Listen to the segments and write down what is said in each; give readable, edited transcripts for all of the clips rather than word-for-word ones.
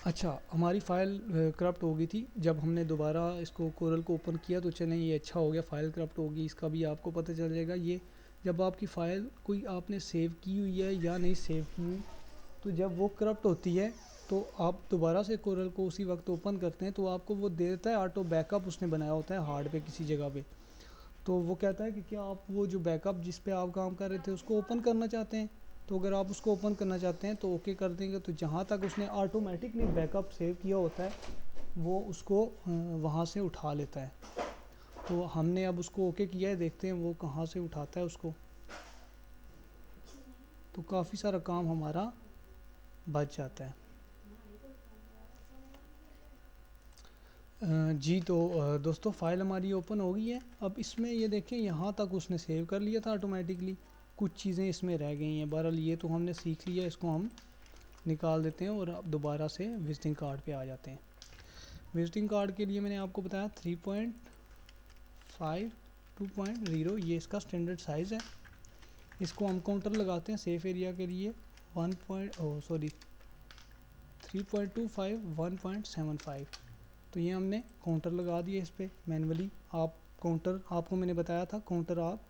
अच्छा, हमारी file corrupt हो गई थी। जब हमने दोबारा इसको कोरल को ओपन किया तो चलें ये अच्छा हो गया, फ़ाइल करप्ट होगी इसका भी आपको पता चल जाएगा। ये जब आपकी फ़ाइल कोई आपने सेव की हुई है या नहीं सेव की हुई, तो जब वो करप्ट होती है तो आप दोबारा से कोरल को उसी वक्त ओपन करते हैं तो आपको वो दे देता है ऑटो बैकअप, उसने बनाया होता है हार्ड पे किसी जगह पे। तो वो कहता है कि क्या आप वो जो बैकअप जिस पे आप काम कर रहे थे उसको ओपन करना चाहते हैं। तो अगर आप उसको ओपन करना चाहते हैं तो ओके कर देंगे। तो जहाँ तक उसने ऑटोमेटिकली बैकअप सेव किया होता है वो उसको वहाँ से उठा लेता है। तो हमने अब उसको ओके किया है, देखते हैं वो कहाँ से उठाता है उसको। तो काफ़ी सारा काम हमारा बच जाता है। जी तो दोस्तों फ़ाइल हमारी ओपन हो गई है। अब इसमें ये देखें यहाँ तक उसने सेव कर लिया था ऑटोमेटिकली, कुछ चीज़ें इसमें रह गई हैं। बहरहाल ये तो हमने सीख लिया, इसको हम निकाल देते हैं और अब दोबारा से विजिटिंग कार्ड पे आ जाते हैं। विजिटिंग कार्ड के लिए मैंने आपको बताया 3.5 2.0 ये इसका स्टैंडर्ड साइज़ है। इसको हम काउंटर लगाते हैं सेफ एरिया के लिए 3.25 1.75। तो ये हमने काउंटर लगा दिया इस पर मैनुअली। आप काउंटर, आपको मैंने बताया था काउंटर आप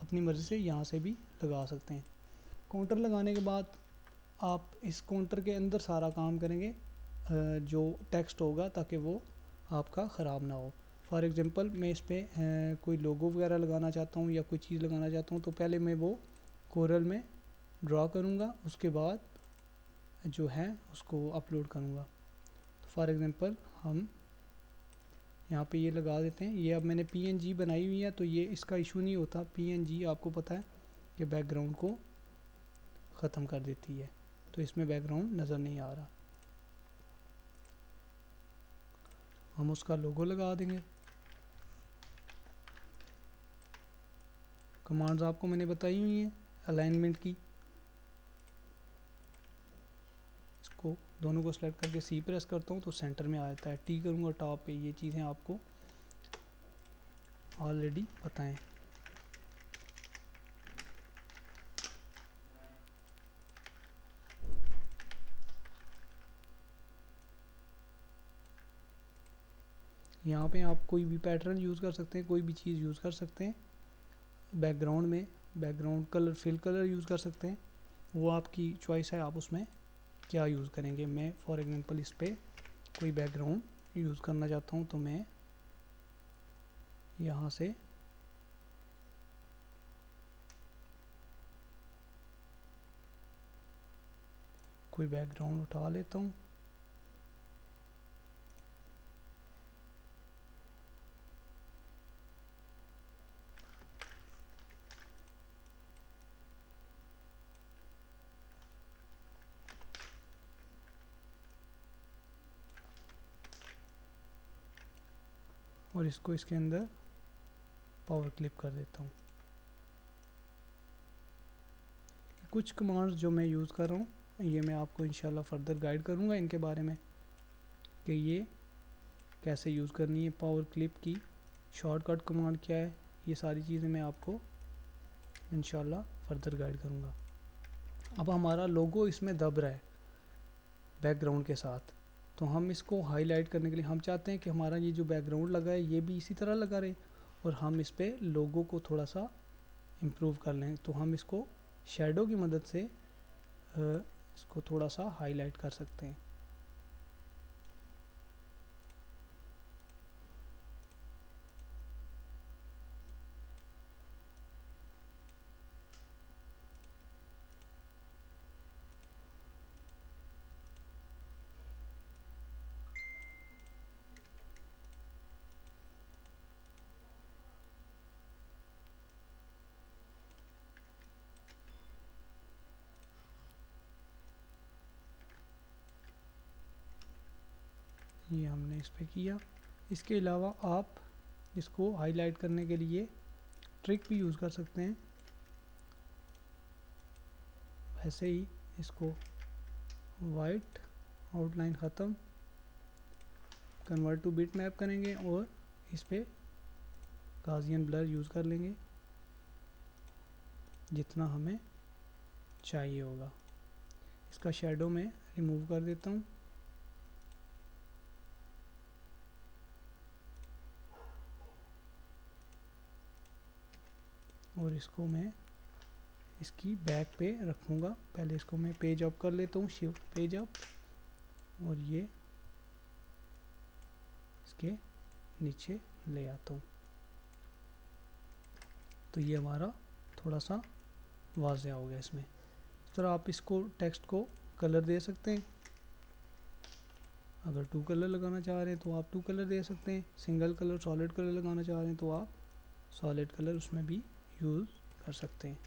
अपनी मर्ज़ी से यहाँ से भी लगा सकते हैं। काउंटर लगाने के बाद आप इस काउंटर के अंदर सारा काम करेंगे जो टेक्स्ट होगा, ताकि वो आपका ख़राब ना हो। फॉर एग्ज़ाम्पल मैं इस पर कोई लोगो वगैरह लगाना चाहता हूँ या कोई चीज़ लगाना चाहता हूँ, तो पहले मैं वो कोरल में ड्रा करूँगा, उसके बाद जो है उसको अपलोड करूँगा। तो फॉर एग्ज़ाम्पल हम यहाँ पे ये लगा देते हैं। ये अब मैंने पीएनजी बनाई हुई है तो ये इसका इशू नहीं होता। पीएनजी आपको पता है कि बैकग्राउंड को ख़त्म कर देती है, तो इसमें बैकग्राउंड नज़र नहीं आ रहा। हम उसका लोगो लगा देंगे। कमांड्स आपको मैंने बताई हुई हैं अलाइनमेंट की। इसको दोनों को सेलेक्ट करके सी प्रेस करता हूँ तो सेंटर में आ जाता है। टी करूँगा टॉप पे। ये चीज़ें आपको ऑलरेडी पता हैं। यहाँ पे आप कोई भी पैटर्न यूज़ कर सकते हैं, कोई भी चीज़ यूज़ कर सकते हैं। बैकग्राउंड में background colour, fill colour use कर सकते हैं, वो आपकी चॉइस है, आप उसमें क्या यूज़ करेंगे। मैं फॉर एग्जांपल इस पर कोई बैकग्राउंड यूज़ करना चाहता हूँ तो मैं यहाँ से कोई बैकग्राउंड उठा लेता हूँ। और इसको इसके अंदर पावर क्लिप कर देता हूँ। कुछ कमांड्स जो मैं यूज़ कर रहा हूँ ये मैं आपको इंशाल्लाह फर्दर गाइड करूँगा इनके बारे में कि ये कैसे यूज़ करनी है। पावर क्लिप की शॉर्टकट कमांड क्या है, ये सारी चीज़ें मैं आपको इंशाल्लाह फर्दर गाइड करूँगा। अब हमारा लोगो इसमें दब रहा है बैकग्राउंड के साथ, तो हम इसको हाईलाइट करने के लिए हम चाहते हैं कि हमारा ये जो बैकग्राउंड लगा है ये भी इसी तरह लगा रहे और हम इस पर लोगो को थोड़ा सा इम्प्रूव कर लें। तो हम इसको शैडो की मदद से इसको थोड़ा सा हाईलाइट कर सकते हैं। ये हमने इस पर किया। इसके अलावा आप इसको हाईलाइट करने के लिए ट्रिक भी यूज़ कर सकते हैं। ऐसे ही इसको वाइट आउटलाइन ख़त्म, कन्वर्ट टू बिट मैप करेंगे और इस पर गाजियन ब्लर यूज़ कर लेंगे जितना हमें चाहिए होगा। इसका शेडो मैं रिमूव कर देता हूँ। और इसको मैं इसकी बैक पे रखूँगा। पहले इसको मैं पेज अप कर लेता हूँ, शिफ्ट पेज अप, और ये इसके नीचे ले आता हूँ। तो ये हमारा थोड़ा सा वाज़ेह हो गया इसमें। इस तरह आप इसको टेक्स्ट को कलर दे सकते हैं। अगर 2 कलर लगाना चाह रहे हैं तो आप 2 कलर दे सकते हैं। सिंगल कलर सॉलिड कलर लगाना चाह रहे हैं तो आप सॉलिड कलर उसमें भी यूज़ कर सकते हैं।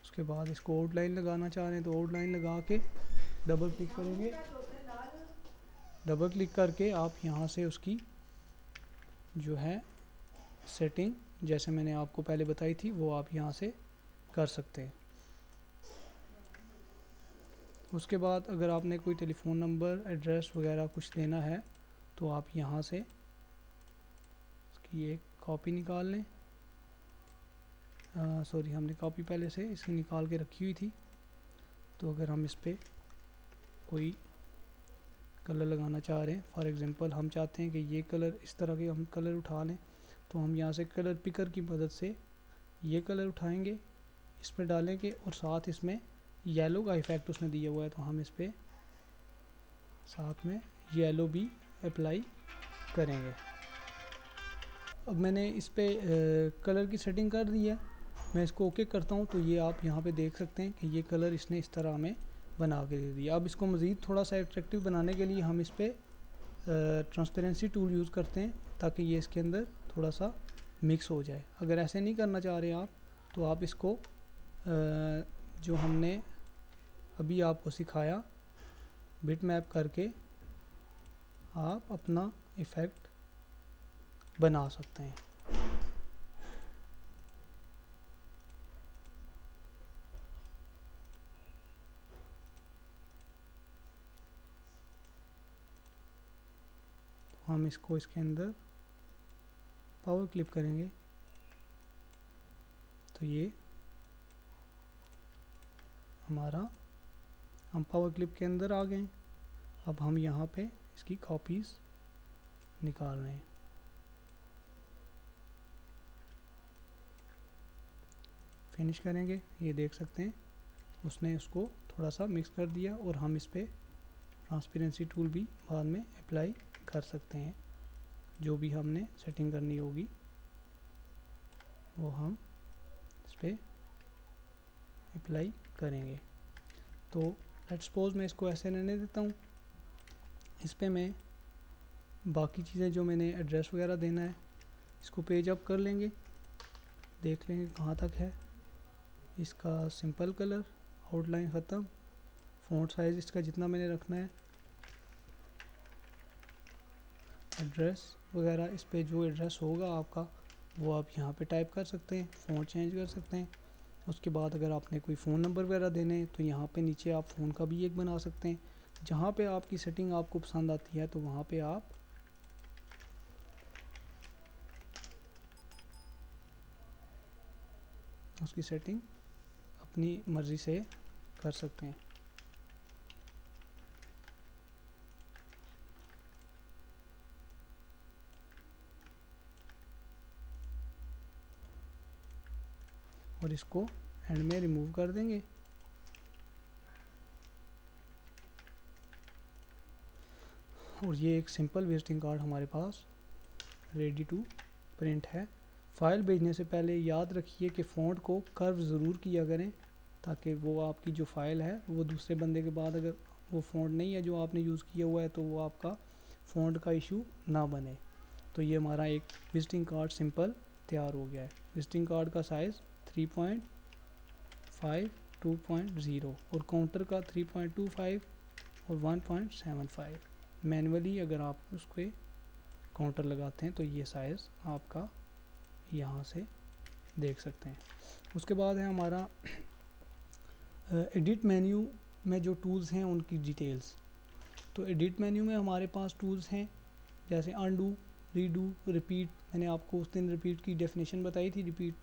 उसके बाद इसको आउटलाइन लगाना चाह रहे हैं तो आउटलाइन लगा के डबल क्लिक करेंगे। डबल क्लिक करके आप यहाँ से उसकी जो है सेटिंग, जैसे मैंने आपको पहले बताई थी, वो आप यहाँ से कर सकते हैं। उसके बाद अगर आपने कोई टेलीफोन नंबर, एड्रेस वगैरह कुछ देना है तो आप यहाँ से इसकी एक कॉपी निकाल लें। सॉरी, हमने कॉपी पहले से इसकी निकाल के रखी हुई थी। तो अगर हम इस पर कोई कलर लगाना चाह रहे हैं, फॉर एग्ज़ाम्पल हम चाहते हैं कि ये कलर, इस तरह के हम कलर उठा लें, तो हम यहाँ से कलर पिकर की मदद से ये कलर उठाएंगे, इस पर डालेंगे, और साथ इसमें येलो का इफ़ेक्ट उसने दिया हुआ है तो हम इस पर साथ में येलो भी अप्लाई करेंगे। अब मैंने इस पर कलर की सेटिंग कर दी है। मैं इसको ओके करता हूँ तो ये आप यहाँ पे देख सकते हैं कि ये कलर इसने इस तरह हमें बना के दे दिया। अब इसको मज़ीद थोड़ा सा एट्रैक्टिव बनाने के लिए हम इस पर ट्रांसपेरेंसी टूल यूज़ करते हैं ताकि ये इसके अंदर थोड़ा सा मिक्स हो जाए। अगर ऐसे नहीं करना चाह रहे आप तो आप इसको जो हमने अभी आपको सिखाया बिट मैप करके आप अपना इफ़ेक्ट बना सकते हैं। हम इसको इसके अंदर पावर क्लिप करेंगे तो ये हमारा, हम पावर क्लिप के अंदर आ गए। अब हम यहाँ पे इसकी कॉपीज़ निकाल रहे हैं। फिनिश करेंगे, ये देख सकते हैं उसने उसको थोड़ा सा मिक्स कर दिया, और हम इस पर ट्रांसपेरेंसी टूल भी बाद में अप्लाई कर सकते हैं। जो भी हमने सेटिंग करनी होगी वो हम इस पर अप्लाई करेंगे। तो लेट्स सपोज मैं इसको ऐसे रहने देता हूँ। इस पर मैं बाकी चीज़ें जो मैंने एड्रेस वगैरह देना है इसको पेज अप कर लेंगे, देख लेंगे कहाँ तक है। इसका सिंपल कलर, आउटलाइन ख़त्म, फ़ॉन्ट साइज़ इसका जितना मैंने रखना है, एड्रेस वगैरह इस पे जो एड्रेस होगा आपका वो आप यहाँ पे टाइप कर सकते हैं, फ़ॉन्ट चेंज कर सकते हैं। उसके बाद अगर आपने कोई फ़ोन नंबर वगैरह देने हैं तो यहाँ पे नीचे आप फ़ोन का भी एक बना सकते हैं। जहाँ पे आपकी सेटिंग आपको पसंद आती है तो वहाँ पे आप उसकी सेटिंग अपनी मर्ज़ी से कर सकते हैं। और इसको एंड में रिमूव कर देंगे। और ये एक सिंपल विजिटिंग कार्ड हमारे पास रेडी टू प्रिंट है। फ़ाइल भेजने से पहले याद रखिए कि फ़ॉन्ट को कर्व ज़रूर किया करें ताकि वो आपकी जो फ़ाइल है वो दूसरे बंदे के बाद अगर वो फ़ॉन्ट नहीं है जो आपने यूज़ किया हुआ है तो वो आपका फ़ॉन्ट का इशू ना बने। तो ये हमारा एक विजिटिंग कार्ड सिंपल तैयार हो गया है। विजिटिंग कार्ड का साइज़ 3.5, 2.0 और काउंटर का 3.25 और 1.75। मैनुअली अगर आप उसको काउंटर लगाते हैं तो ये साइज़ आपका यहाँ से देख सकते हैं। उसके बाद है हमारा एडिट मेन्यू में जो टूल्स हैं उनकी डिटेल्स। तो एडिट मेन्यू में हमारे पास टूल्स हैं जैसे अनडू, रीडू, रिपीट। मैंने आपको उस दिन रिपीट की डेफिनेशन बताई थी, रिपीट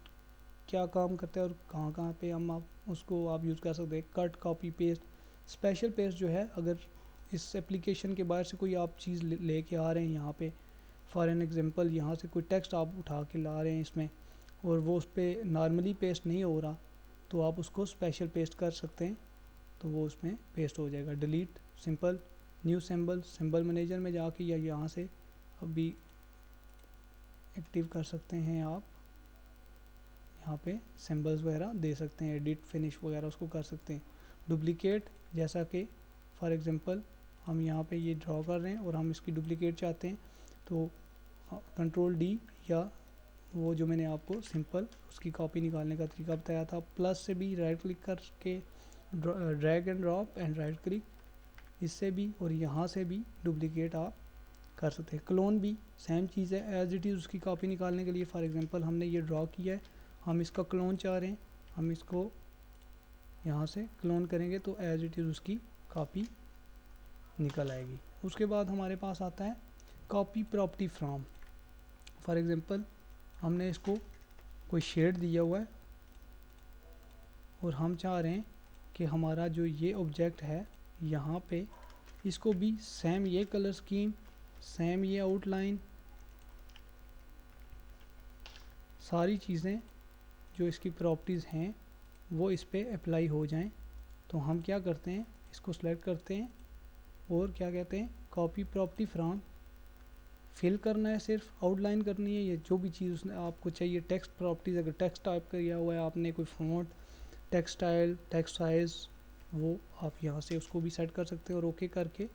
क्या काम करता है और कहाँ कहाँ पे हम आप उसको आप यूज़ कर सकते हैं। Cut, copy, paste. Special paste जो है, अगर इस एप्लीकेशन के बाहर से कोई आप चीज़ लेके आ रहे हैं यहाँ पे, फॉर एन एग्जांपल यहाँ से कोई टेक्स्ट आप उठा के ला रहे हैं इसमें और वो उस पर नॉर्मली पेस्ट नहीं हो रहा, तो आप उसको स्पेशल पेस्ट कर सकते हैं, तो वो उसमें पेस्ट हो जाएगा। Delete simple, new symbol, symbol manager में जाके या यहाँ से अभी एक्टिव कर सकते हैं आप, यहाँ पे सिंबल्स वगैरह दे सकते हैं, एडिट फिनिश वगैरह उसको कर सकते हैं। डुप्लीकेट, जैसा कि फॉर एग्जांपल हम यहाँ पे ये ड्रॉ कर रहे हैं और हम इसकी डुप्लीकेट चाहते हैं, तो कंट्रोल डी या वो जो मैंने आपको सिंपल उसकी कॉपी निकालने का तरीका बताया था, प्लस से भी राइट क्लिक करके drag and drop and right click, इससे भी और यहाँ से भी डुप्लीकेट आप कर सकते हैं। क्लोन भी सेम चीज़ है, एज इट इज़ उसकी कॉपी निकालने के लिए फॉर एग्जांपल हमने ये ड्रॉ किया है, हम इसका क्लोन चाह रहे हैं, हम इसको यहाँ से क्लोन करेंगे तो एज इट इज़ उसकी कॉपी निकल आएगी। उसके बाद हमारे पास आता है copy property from. For example हमने इसको कोई शेड दिया हुआ है और हम चाह रहे हैं कि हमारा जो ये ऑब्जेक्ट है यहाँ पे इसको भी सेम ये कलर स्कीम, सेम ये आउटलाइन, सारी चीज़ें जो इसकी प्रॉपर्टीज़ हैं वो इस पे अप्लाई हो जाएं। तो हम क्या करते हैं, इसको सेलेक्ट करते हैं और क्या कहते हैं, कॉपी प्रॉपर्टी फ्रॉम, फिल करना है, सिर्फ आउटलाइन करनी है, ये जो भी चीज़ उसने आपको चाहिए। टेक्स्ट प्रॉपर्टीज़, अगर टेक्स्ट टाइप किया हुआ है आपने, कोई font, text style, text size, वो आप यहाँ से उसको भी सेट कर सकते हैं और ओके करके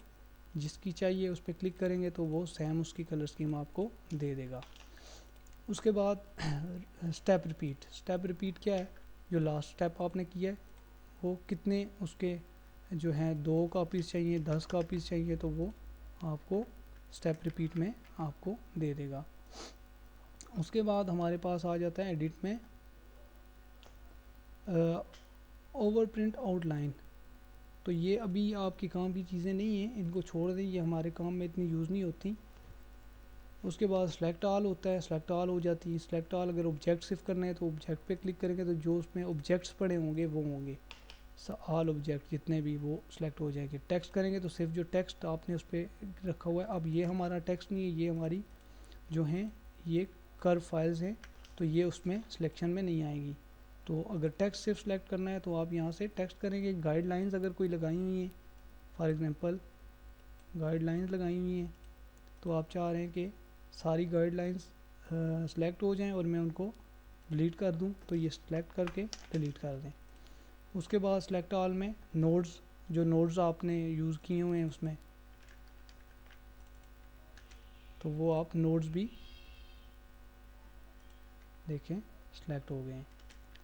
जिसकी चाहिए उस पर क्लिक करेंगे तो वो सेम उसकी कलर स्कीम आपको दे देगा। उसके बाद स्टेप रिपीट। स्टेप रिपीट क्या है, जो लास्ट स्टेप आपने किया है वो कितने उसके जो हैं 2 कॉपीज़ चाहिए, 10 कॉपीज़ चाहिए, तो वो आपको स्टेप रिपीट में आपको दे देगा। उसके बाद हमारे पास आ जाता है एडिट में ओवर प्रिंट आउटलाइन। तो ये अभी आपके काम की चीज़ें नहीं हैं, इनको छोड़ दें, ये हमारे काम में इतनी यूज़ नहीं होती। उसके बाद सेलेक्ट ऑल होता है, सेलेक्ट ऑल हो जाती है। सेलेक्ट ऑल अगर ऑब्जेक्ट सिर्फ करना है तो ऑब्जेक्ट पे क्लिक करेंगे तो जो उसमें ऑब्जेक्ट्स पड़े होंगे वो होंगे, ऑल ऑब्जेक्ट जितने भी वो सिलेक्ट हो जाएंगे। टेक्स्ट करेंगे तो सिर्फ जो टेक्स्ट आपने उस पर रखा हुआ है, अब ये हमारा टेक्स्ट नहीं है, ये हमारी जो हैं ये कर्व फाइल्स हैं, तो ये उसमें सिलेक्शन में नहीं आएगी। तो अगर टेक्स्ट सिर्फ सेलेक्ट करना है तो आप यहाँ से टेक्स्ट करेंगे। गाइडलाइंस अगर कोई लगाई हुई हैं, फॉर एग्जांपल गाइडलाइंस लगाई हुई हैं, तो आप चाह रहे हैं कि सारी गाइडलाइंस सेलेक्ट हो जाएं और मैं उनको डिलीट कर दूं, तो ये सेलेक्ट करके डिलीट कर दें। उसके बाद सेलेक्ट ऑल में नोड्स, जो नोड्स आपने यूज़ किए हुए हैं उसमें, तो वो आप नोड्स भी देखें सेलेक्ट हो गए हैं।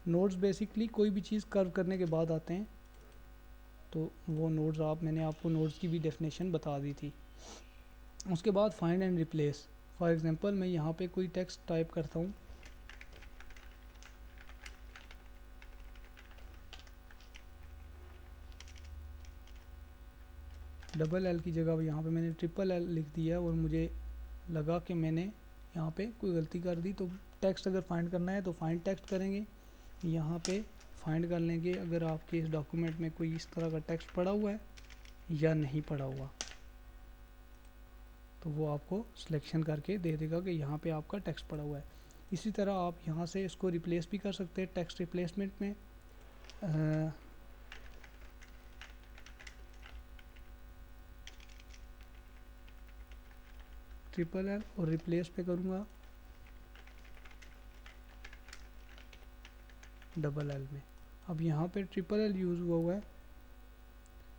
नोड्स बेसिकली कोई भी चीज़ कर्व करने के बाद आते हैं, तो वो नोड्स मैंने आपको नोड्स की भी डेफिनेशन बता दी थी। उसके बाद find and replace. For example मैं यहाँ पे कोई टेक्स्ट टाइप करता हूँ, डबल एल की जगह यहाँ पे मैंने ट्रिपल एल लिख दिया और मुझे लगा कि मैंने यहाँ पे कोई गलती कर दी। तो टेक्स्ट अगर फाइंड करना है तो फाइंड टेक्स्ट करेंगे, यहाँ पे फाइंड कर लेंगे अगर आपके इस डॉक्यूमेंट में कोई इस तरह का टेक्स्ट पड़ा हुआ है या नहीं पड़ा हुआ, तो वो आपको सिलेक्शन करके दे देगा कि यहाँ पे आपका टेक्स्ट पड़ा हुआ है। इसी तरह आप यहाँ से इसको रिप्लेस भी कर सकते हैं। टेक्स्ट रिप्लेसमेंट में ट्रिपल एल और रिप्लेस पे करूँगा डबल एल में। अब यहाँ पे ट्रिपल एल यूज़ हुआ है,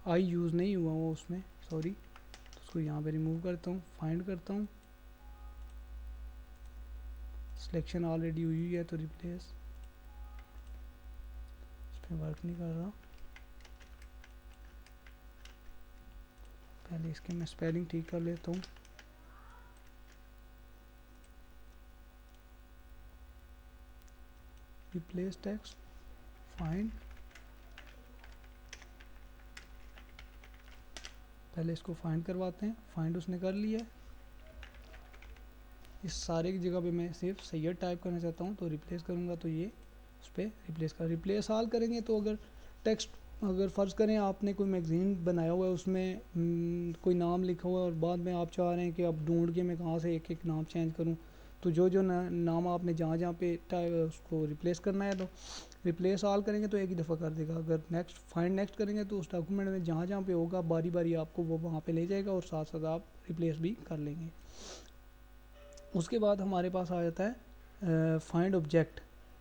आई यूज़ नहीं हुआ वो उसमें, सॉरी। तो उसको यहाँ पे रिमूव करता हूँ, फाइंड करता हूँ, सिलेक्शन ऑलरेडी हुई है तो रिप्लेस, इस पर वर्क नहीं कर रहा। पहले इसके मैं स्पेलिंग ठीक कर लेता हूँ। रिप्लेस टेक्स्ट, फाइंड, पहले इसको फाइंड करवाते हैं। फाइंड उसने कर लिया है। इस सारे की जगह पे मैं सिर्फ सैयद टाइप करना चाहता हूँ, तो रिप्लेस करूँगा तो ये उस पर रिप्लेस ऑल करेंगे। तो अगर टेक्स्ट अगर फ़र्ज़ करें आपने कोई मैगज़ीन बनाया हुआ है, उसमें कोई नाम लिखा हुआ है और बाद में आप चाह रहे हैं कि अब ढूंढ के मैं कहाँ से एक एक नाम चेंज करूँ, तो जो जो नाम आपने जहाँ जहाँ पे उसको रिप्लेस करना है, तो रिप्लेस ऑल करेंगे तो एक ही दफ़ा कर देगा। अगर नेक्स्ट फाइंड नेक्स्ट करेंगे तो उस डॉक्यूमेंट में जहाँ जहाँ पे होगा बारी बारी आपको वो वहाँ पे ले जाएगा और साथ साथ आप रिप्लेस भी कर लेंगे। उसके बाद हमारे पास आ जाता है फाइंड ऑब्जेक्ट।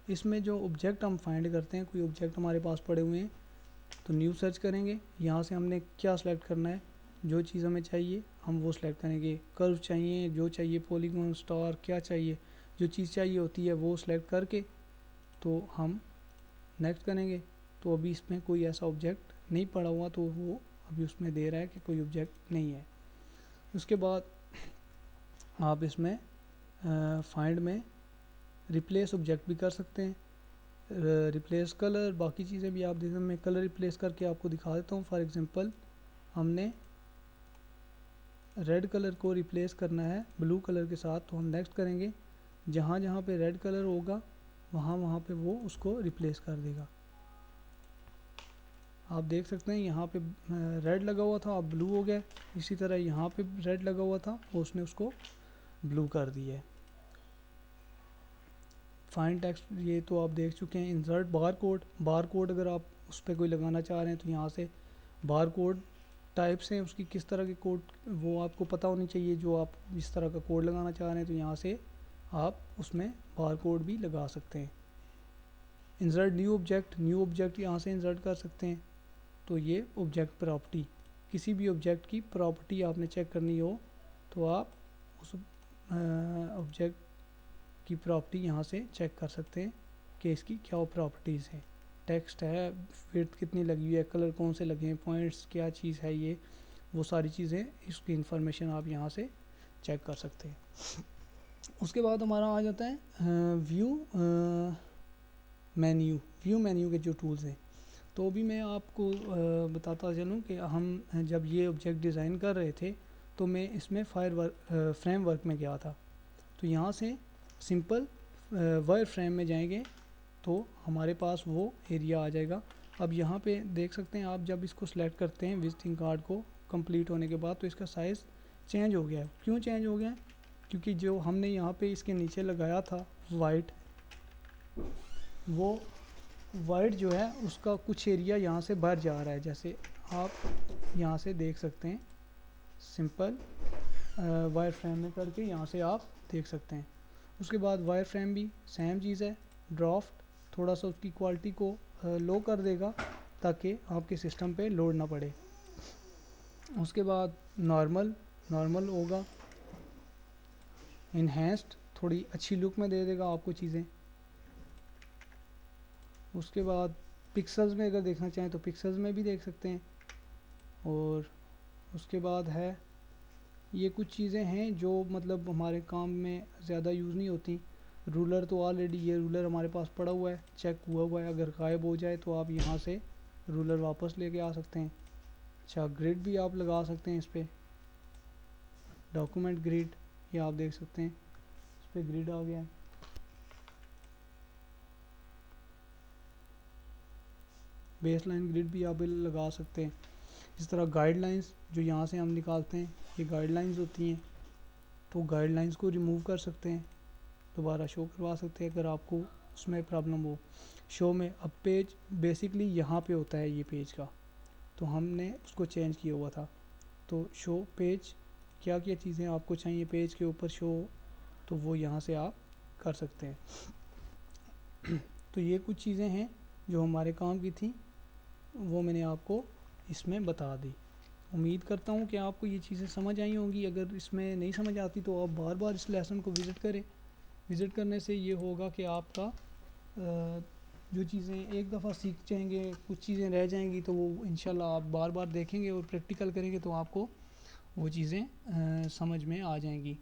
इसमें जो ऑब्जेक्ट हम फाइंड करते हैं, कोई ऑब्जेक्ट हमारे पास पड़े हुए हैं तो न्यू सर्च करेंगे। यहाँ से हमने क्या सिलेक्ट करना है, जो चीज़ हमें चाहिए हम वो सिलेक्ट करेंगे। कर्व चाहिए, जो चाहिए, पॉलीगॉन, स्टार, क्या चाहिए, जो चीज़ चाहिए होती है वो सिलेक्ट करके तो हम नेक्स्ट करेंगे। तो अभी इसमें कोई ऐसा ऑब्जेक्ट नहीं पड़ा हुआ, तो वो अभी उसमें दे रहा है कि कोई ऑब्जेक्ट नहीं है। उसके बाद आप इसमें फाइंड में रिप्लेस ऑब्जेक्ट भी कर सकते हैं, रिप्लेस कलर, बाकी चीज़ें भी आप देखें। मैं कलर रिप्लेस करके आपको दिखा देता हूँ। फॉर एग्जांपल हमने रेड कलर को रिप्लेस करना है ब्लू कलर के साथ, तो हम नेक्स्ट करेंगे। जहाँ जहाँ पे रेड कलर होगा वहाँ वहाँ पे वो उसको रिप्लेस कर देगा। आप देख सकते हैं यहाँ पे रेड लगा हुआ था, अब ब्लू हो गया। इसी तरह यहाँ पे रेड लगा हुआ था, उसने उसको ब्लू कर दिया है। फाइंड टेक्स्ट ये तो आप देख चुके हैं। Insert bar code, bar code अगर आप उस पर कोई लगाना चाह रहे हैं तो यहाँ से बार कोड टाइप्स हैं उसकी, किस तरह के कोड वो आपको पता होनी चाहिए। जो आप जिस तरह का कोड लगाना चाह रहे हैं तो यहाँ से आप उसमें बार कोड भी लगा सकते हैं। Insert new object, new object यहाँ से इंसर्ट कर सकते हैं। तो ये ऑब्जेक्ट प्रॉपर्टी, किसी भी ऑब्जेक्ट की प्रॉपर्टी आपने चेक करनी हो तो आप उस ऑब्जेक्ट की प्रॉपर्टी यहाँ से चेक कर सकते हैं कि इसकी क्या प्रॉपर्टीज़ हैं। टेक्स्ट है, विड्थ कितनी लगी हुई है, कलर कौन से लगे हैं, पॉइंट्स क्या चीज़ है, ये वो सारी चीज़ें, इसकी इंफॉर्मेशन आप यहाँ से चेक कर सकते हैं। उसके बाद हमारा आ जाता है व्यू मेन्यू। व्यू मेन्यू के जो टूल्स हैं, तो भी मैं आपको बताता चलूँ कि हम जब ये ऑब्जेक्ट डिज़ाइन कर रहे थे तो मैं इसमें फ्रेमवर्क में गया था। तो यहाँ से सिंपल वायर फ्रेम में जाएंगे तो हमारे पास वो एरिया आ जाएगा। अब यहाँ पे देख सकते हैं आप, जब इसको सिलेक्ट करते हैं विजिटिंग कार्ड को कंप्लीट होने के बाद, तो इसका साइज़ चेंज हो गया है। क्यों चेंज हो गया है? क्योंकि जो हमने यहाँ पे इसके नीचे लगाया था वाइट, वो वाइट जो है उसका कुछ एरिया यहाँ से बाहर जा रहा है। जैसे आप यहाँ से देख सकते हैं, सिंपल वायर फ्रेम में करके यहाँ से आप देख सकते हैं। उसके बाद वायर फ्रेम भी सेम चीज़ है, ड्राफ्ट थोड़ा सा उसकी क्वालिटी को लो कर देगा ताकि आपके सिस्टम पे लोड ना पड़े। उसके बाद नॉर्मल होगा, इन्हेंस्ड थोड़ी अच्छी लुक में दे देगा आपको चीज़ें। उसके बाद पिक्सल्स में अगर देखना चाहें तो पिक्सल्स में भी देख सकते हैं। और उसके बाद है ये कुछ चीज़ें हैं जो मतलब हमारे काम में ज़्यादा यूज़ नहीं होती। रूलर तो ऑलरेडी ये रूलर हमारे पास पड़ा हुआ है, चेक हुआ है, अगर गायब हो जाए तो आप यहाँ से रूलर वापस लेके आ सकते हैं। अच्छा, ग्रिड भी आप लगा सकते हैं इस पर, डॉक्यूमेंट ग्रिड, ये आप देख सकते हैं इस पर ग्रिड आ गया है। बेसलाइन ग्रिड भी आप लगा सकते हैं। इस तरह गाइडलाइंस जो यहाँ से हम निकालते हैं, ये गाइडलाइंस होती हैं, तो गाइडलाइंस को रिमूव कर सकते हैं, दोबारा शो करवा सकते हैं अगर आपको उसमें प्रॉब्लम हो। शो में अब पेज बेसिकली यहाँ पे होता है ये पेज का, तो हमने उसको चेंज किया हुआ था। तो शो पेज, क्या क्या चीज़ें आपको चाहिए पेज के ऊपर शो, तो वो यहाँ से आप कर सकते हैं। तो ये कुछ चीज़ें हैं जो हमारे काम की थी, वो मैंने आपको इसमें बता दी। उम्मीद करता हूँ कि आपको ये चीज़ें समझ आई होंगी। अगर इसमें नहीं समझ आती तो आप बार बार इस लेसन को विज़िट करें। विज़िट करने से ये होगा कि आपका जो चीज़ें एक दफ़ा सीख जाएंगे, कुछ चीज़ें रह जाएंगी तो वो इंशाल्लाह आप बार बार देखेंगे और प्रैक्टिकल करेंगे तो आपको वो चीज़ें समझ में आ जाएंगी।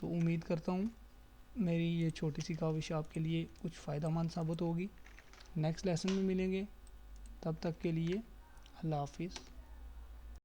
तो उम्मीद करता हूँ मेरी ये छोटी सी काविश आपके लिए कुछ फ़ायदेमंद साबित होगी। नेक्स्ट लेसन में मिलेंगे, तब तक के लिए अल्लाह हाफिज़।